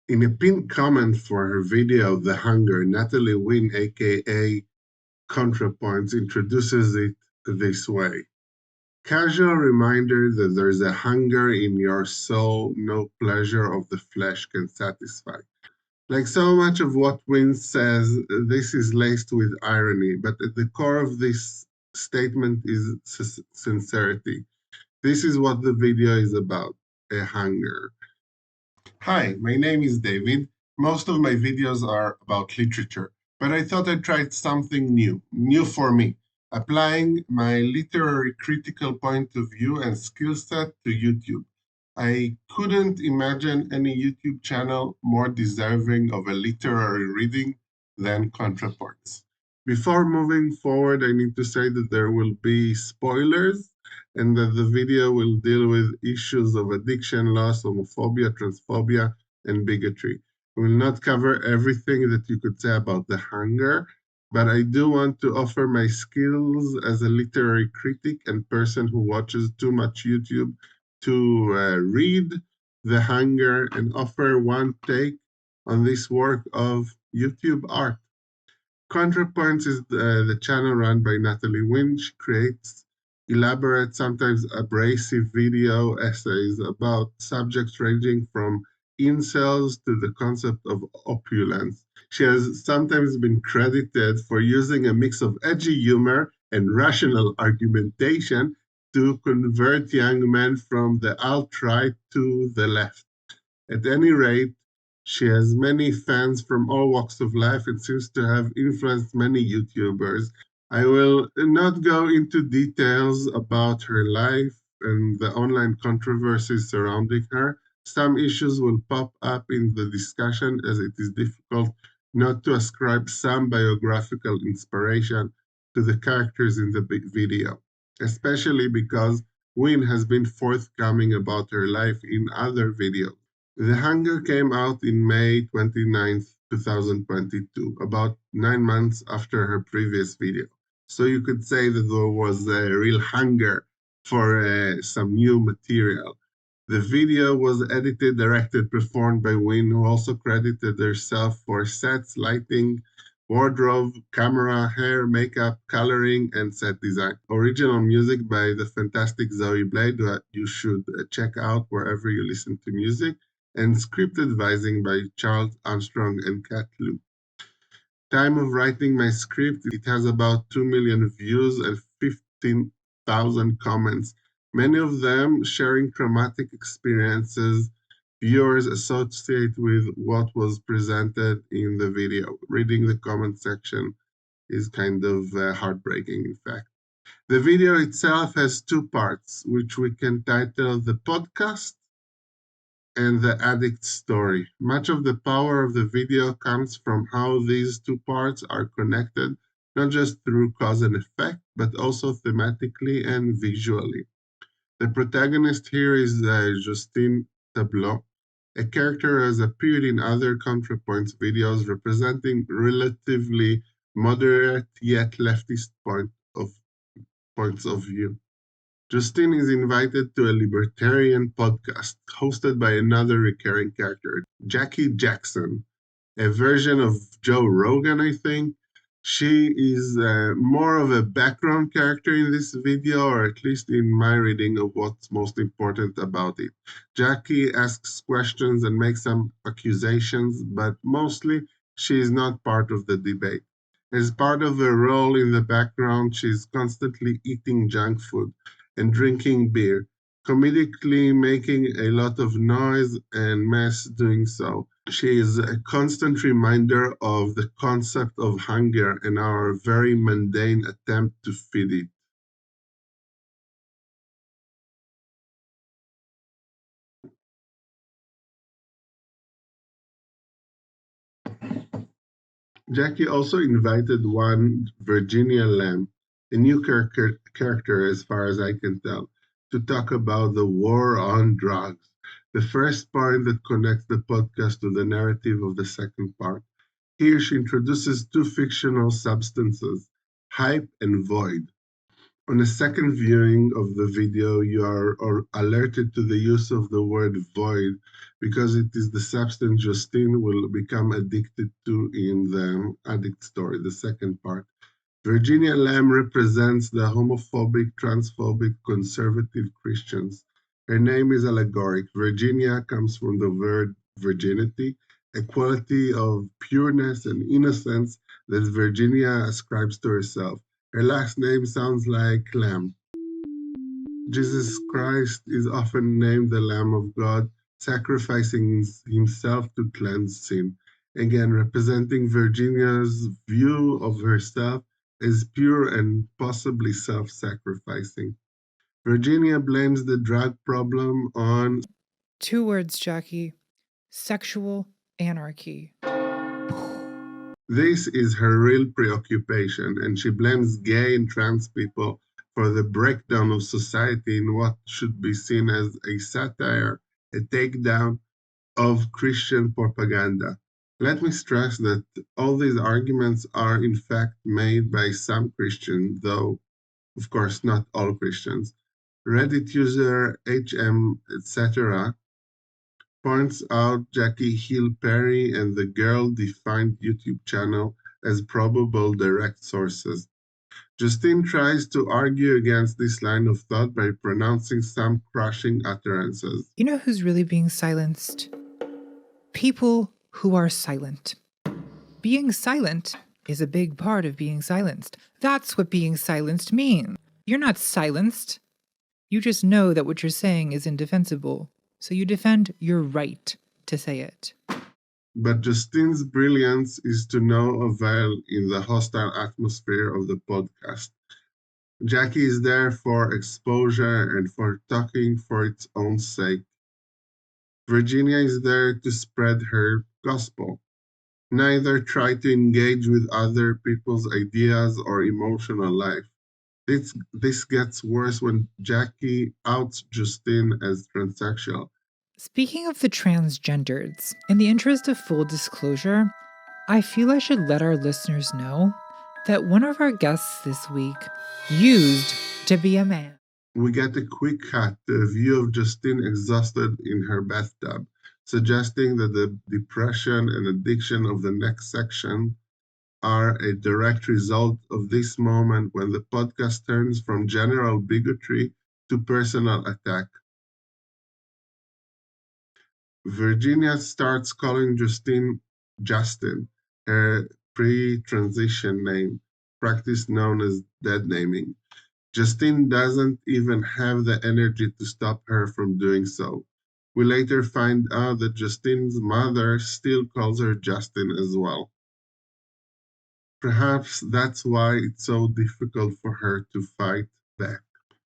In a pinned comment for her video, The Hunger, Natalie Wynn AKA ContraPoints introduces it this way. Casual reminder that there's a hunger in your soul no pleasure of the flesh can satisfy. Like so much of what Wynn says, this is laced with irony, but at the core of this statement is sincerity. This is what the video is about, a hunger. Hi, my name is David. Most of my videos are about literature, but I thought I'd try something new for me, applying my literary critical point of view and skill set to YouTube. I couldn't imagine any YouTube channel more deserving of a literary reading than ContraPoints. Before moving forward, I need to say that there will be spoilers and that the video will deal with issues of addiction, loss, homophobia, transphobia, and bigotry. We will not cover everything that you could say about the hunger, but I do want to offer my skills as a literary critic and person who watches too much YouTube to read The Hunger and offer one take on this work of YouTube art. ContraPoints is the channel run by Natalie Wynn. She creates elaborate, sometimes abrasive video essays about subjects ranging from incels to the concept of opulence. She has sometimes been credited for using a mix of edgy humor and rational argumentation to convert young men from the alt-right to the left. At any rate, she has many fans from all walks of life and seems to have influenced many YouTubers. I will not go into details about her life and the online controversies surrounding her. Some issues will pop up in the discussion as it is difficult not to ascribe some biographical inspiration to the characters in the big video, especially because Wynn has been forthcoming about her life in other videos. The Hunger came out in May 29th, 2022, about 9 months after her previous video. So you could say that there was a real hunger for some new material. The video was edited, directed, performed by Wynn, who also credited herself for sets, lighting, wardrobe, camera, hair, makeup, coloring, and set design. Original music by the fantastic Zoe Blade, that you should check out wherever you listen to music, and script advising by Charles Armstrong and Kat Lu. Time of writing my script, it has about 2 million views and 15,000 comments, many of them sharing traumatic experiences viewers associate with what was presented in the video. Reading the comment section is kind of heartbreaking, in fact. The video itself has two parts, which we can title The Podcast and The Addict's Story. Much of the power of the video comes from how these two parts are connected, not just through cause and effect, but also thematically and visually. The protagonist here is Justine Tableau, a character who has appeared in other ContraPoints videos representing relatively moderate yet leftist points of view. Justine is invited to a libertarian podcast hosted by another recurring character, Jackie Jackson, a version of Joe Rogan, I think. She is more of a background character in this video, or at least in my reading of what's most important about it. Jackie asks questions and makes some accusations, but mostly she is not part of the debate. As part of her role in the background, she's constantly eating junk food and drinking beer, comedically making a lot of noise and mess doing so. She is a constant reminder of the concept of hunger and our very mundane attempt to feed it. Jackie also invited one Virginia Lamb, a new character as far as I can tell, to talk about the war on drugs. The first point that connects the podcast to the narrative of the second part. Here she introduces two fictional substances, hype and void. On a second viewing of the video, you are alerted to the use of the word void because it is the substance Justine will become addicted to in the addict story, the second part. Virginia Lamb represents the homophobic, transphobic, conservative Christians. Her name is allegoric. Virginia comes from the word virginity, a quality of pureness and innocence that Virginia ascribes to herself. Her last name sounds like Lamb. Jesus Christ is often named the Lamb of God, sacrificing himself to cleanse sin. Again, representing Virginia's view of herself as pure and possibly self sacrificing. Virginia blames the drug problem on 2 words, Jackie: sexual anarchy. this is her real preoccupation, and she blames gay and trans people for the breakdown of society in what should be seen as a satire, a takedown of Christian propaganda. Let me stress that all these arguments are in fact made by some Christians, though of course not all Christians. Reddit user HM etc. points out Jackie Hill Perry and the Girl Defined YouTube channel as probable direct sources. Justine tries to argue against this line of thought by pronouncing some crushing utterances. You know who's really being silenced? People who are silent. Being silent is a big part of being silenced. That's what being silenced means. You're not silenced. You just know that what you're saying is indefensible, so you defend your right to say it. But Justine's brilliance is to no avail in the hostile atmosphere of the podcast. Jackie is there for exposure and for talking for its own sake. Virginia is there to spread her gospel. Neither try to engage with other people's ideas or emotional life. This gets worse when Jackie outs Justine as transsexual. Speaking of the transgenders, in the interest of full disclosure, I feel I should let our listeners know that one of our guests this week used to be a man. We get a quick cut to a view of Justine exhausted in her bathtub, suggesting that the depression and addiction of the next section are a direct result of this moment when the podcast turns from general bigotry to personal attack. Virginia starts calling Justine Justin, her pre-transition name, practice known as dead naming. Justine doesn't even have the energy to stop her from doing so. We later find out that Justine's mother still calls her Justin as well. Perhaps that's why it's so difficult for her to fight back.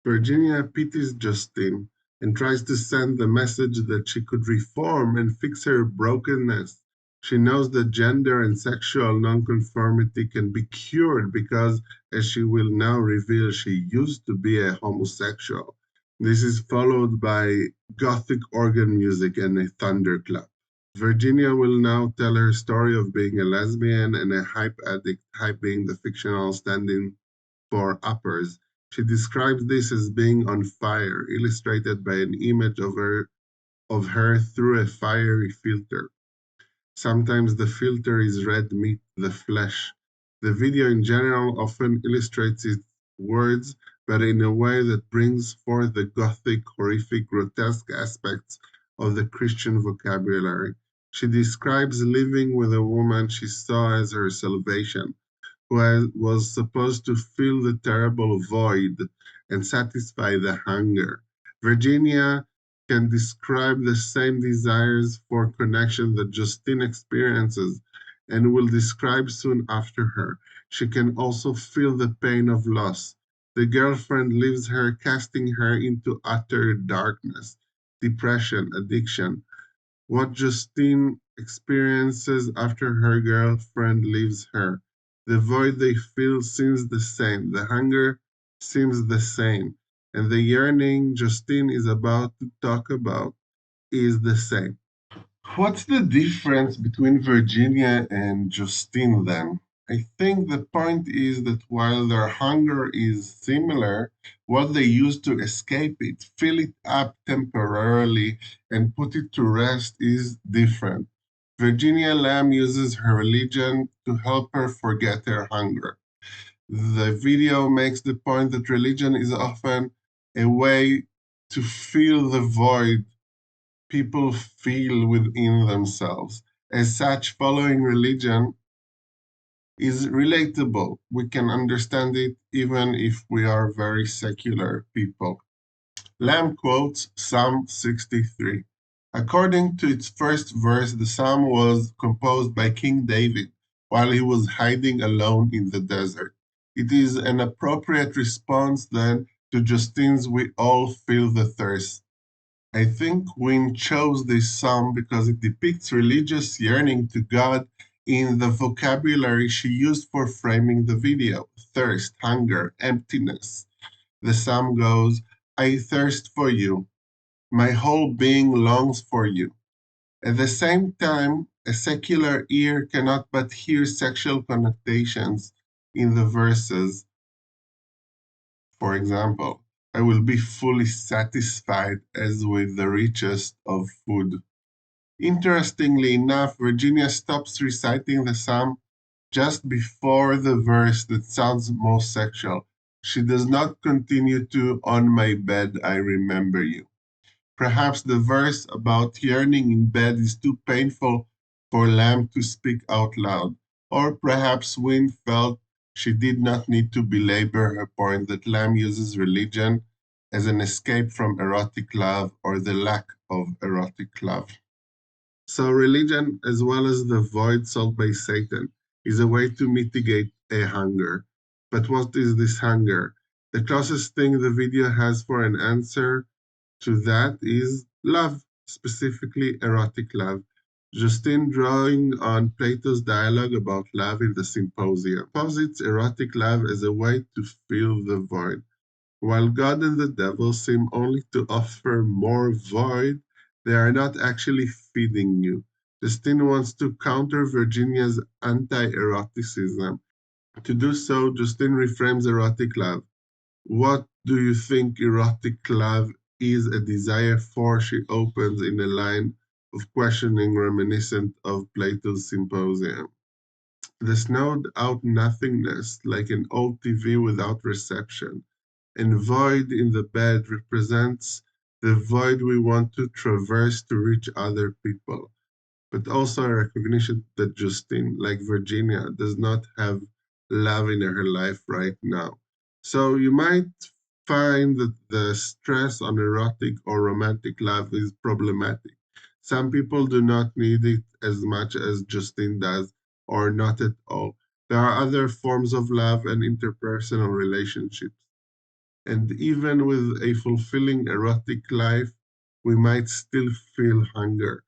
Virginia pities Justine and tries to send the message that she could reform and fix her brokenness. She knows that gender and sexual nonconformity can be cured because, as she will now reveal, she used to be a homosexual. This is followed by gothic organ music and a thunderclap. Virginia will now tell her story of being a lesbian and a hype addict, hype being the fictional stand-in for uppers. She describes this as being on fire, illustrated by an image of her through a fiery filter. Sometimes the filter is red meat, the flesh. The video in general often illustrates its words, but in a way that brings forth the gothic, horrific, grotesque aspects of the Christian vocabulary. She describes living with a woman she saw as her salvation, who was supposed to fill the terrible void and satisfy the hunger. Virginia can describe the same desires for connection that Justine experiences and will describe soon after her. She can also feel the pain of loss. The girlfriend leaves her, casting her into utter darkness, depression, addiction. What Justine experiences after her girlfriend leaves her. The void they feel seems the same, the hunger seems the same, and the yearning Justine is about to talk about is the same. What's the difference between Virginia and Justine then? I think the point is that while their hunger is similar, what they use to escape it, fill it up temporarily, and put it to rest is different. Virginia Lamb uses her religion to help her forget her hunger. The video makes the point that religion is often a way to fill the void people feel within themselves. As such, following religion is relatable. We can understand it even if we are very secular people. Lamb quotes Psalm 63. According to its first verse, the psalm was composed by King David while he was hiding alone in the desert. It is an appropriate response then to Justine's We All Feel the Thirst. I think Wynn chose this psalm because it depicts religious yearning to God in the vocabulary she used for framing the video: thirst, hunger, emptiness. The psalm goes, I thirst for you. My whole being longs for you. At the same time, a secular ear cannot but hear sexual connotations in the verses. For example, I will be fully satisfied as with the richest of food. Interestingly enough, Virginia stops reciting the psalm just before the verse that sounds most sexual. She does not continue to, On my bed I remember you. Perhaps the verse about yearning in bed is too painful for Lamb to speak out loud. Or perhaps Wynne felt she did not need to belabor her point that Lamb uses religion as an escape from erotic love or the lack of erotic love. So, religion, as well as the void sold by Satan, is a way to mitigate a hunger. But what is this hunger? The closest thing the video has for an answer to that is love, specifically erotic love. Justine, drawing on Plato's dialogue about love in the Symposium, posits erotic love as a way to fill the void. While God and the devil seem only to offer more void, they are not actually feeding you. Justine wants to counter Virginia's anti eroticism. To do so, Justine reframes erotic love. What do you think erotic love is a desire for? She opens in a line of questioning reminiscent of Plato's Symposium. The snowed out nothingness, like an old TV without reception, and void in the bed represents the void we want to traverse to reach other people, but also a recognition that Justine, like Virginia, does not have love in her life right now. So you might find that the stress on erotic or romantic love is problematic. Some people do not need it as much as Justine does, or not at all. There are other forms of love and interpersonal relationships. And even with a fulfilling erotic life, we might still feel hunger.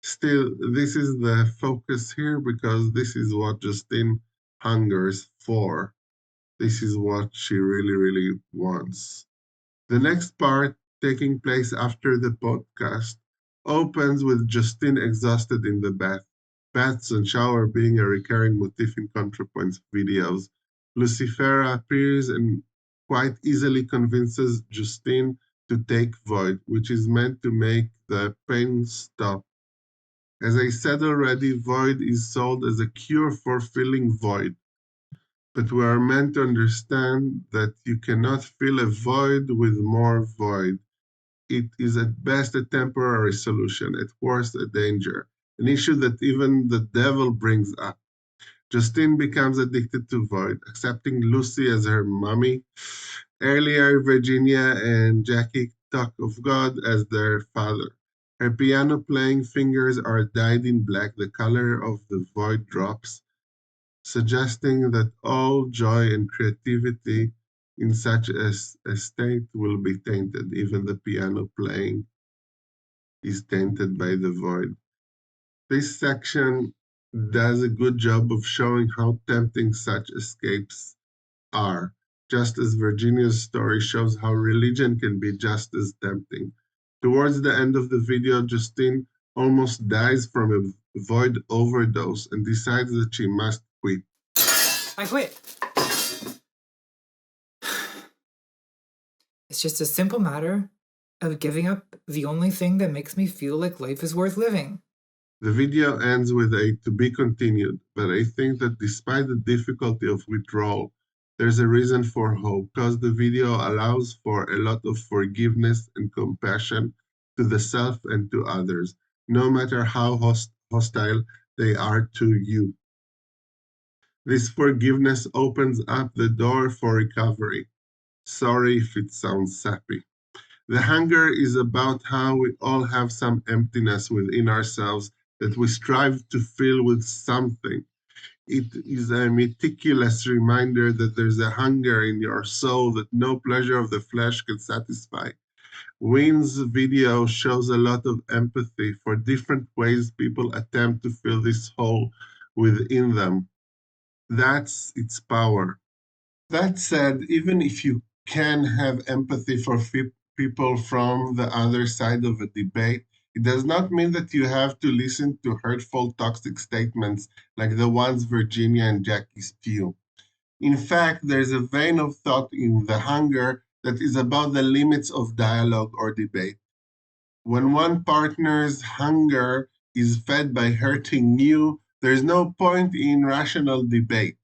Still, this is the focus here because this is what Justine hungers for. This is what she really, really wants. The next part, taking place after the podcast, opens with Justine exhausted in the bath. Baths and shower being a recurring motif in ContraPoints videos. Lucifera appears and quite easily convinces Justine to take Void, which is meant to make the pain stop. As I said already, Void is sold as a cure for feeling void. But we are meant to understand that you cannot fill a void with more void. It is at best a temporary solution, at worst a danger, an issue that even the devil brings up. Justine becomes addicted to void, accepting Lucy as her mommy. Earlier, Virginia and Jackie talk of God as their father. Her piano playing fingers are dyed in black, the color of the void drops, suggesting that all joy and creativity in such a state will be tainted. Even the piano playing is tainted by the void. This section does a good job of showing how tempting such escapes are, just as Virginia's story shows how religion can be just as tempting. Towards the end of the video, Justine almost dies from a void overdose and decides that she must quit. I quit. It's just a simple matter of giving up the only thing that makes me feel like life is worth living. The video ends with a to be continued, but I think that despite the difficulty of withdrawal, there's a reason for hope because the video allows for a lot of forgiveness and compassion to the self and to others, no matter how hostile they are to you. This forgiveness opens up the door for recovery. Sorry if it sounds sappy. The hunger is about how we all have some emptiness within ourselves that we strive to fill with something. It is a meticulous reminder that there's a hunger in your soul that no pleasure of the flesh can satisfy. Wynn's video shows a lot of empathy for different ways people attempt to fill this hole within them. That's its power. That said, even if you can have empathy for people from the other side of a debate, it does not mean that you have to listen to hurtful, toxic statements like the ones Virginia and Jackie spew. In fact, there's a vein of thought in the hunger that is about the limits of dialogue or debate. When one partner's hunger is fed by hurting you, there's no point in rational debate.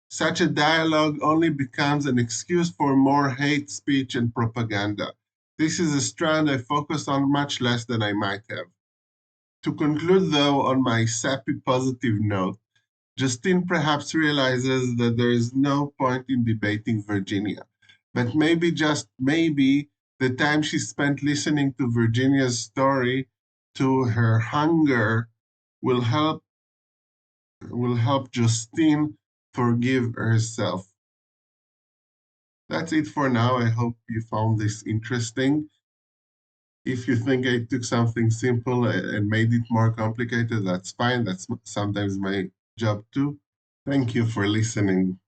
Such a dialogue only becomes an excuse for more hate speech and propaganda. This is a strand I focus on much less than I might have. To conclude, though, on my sappy positive note, Justine perhaps realizes that there is no point in debating Virginia. But maybe, just maybe, the time she spent listening to Virginia's story to her hunger will help Justine forgive herself. That's it for now. I hope you found this interesting. If you think I took something simple and made it more complicated, that's fine. That's sometimes my job too. Thank you for listening.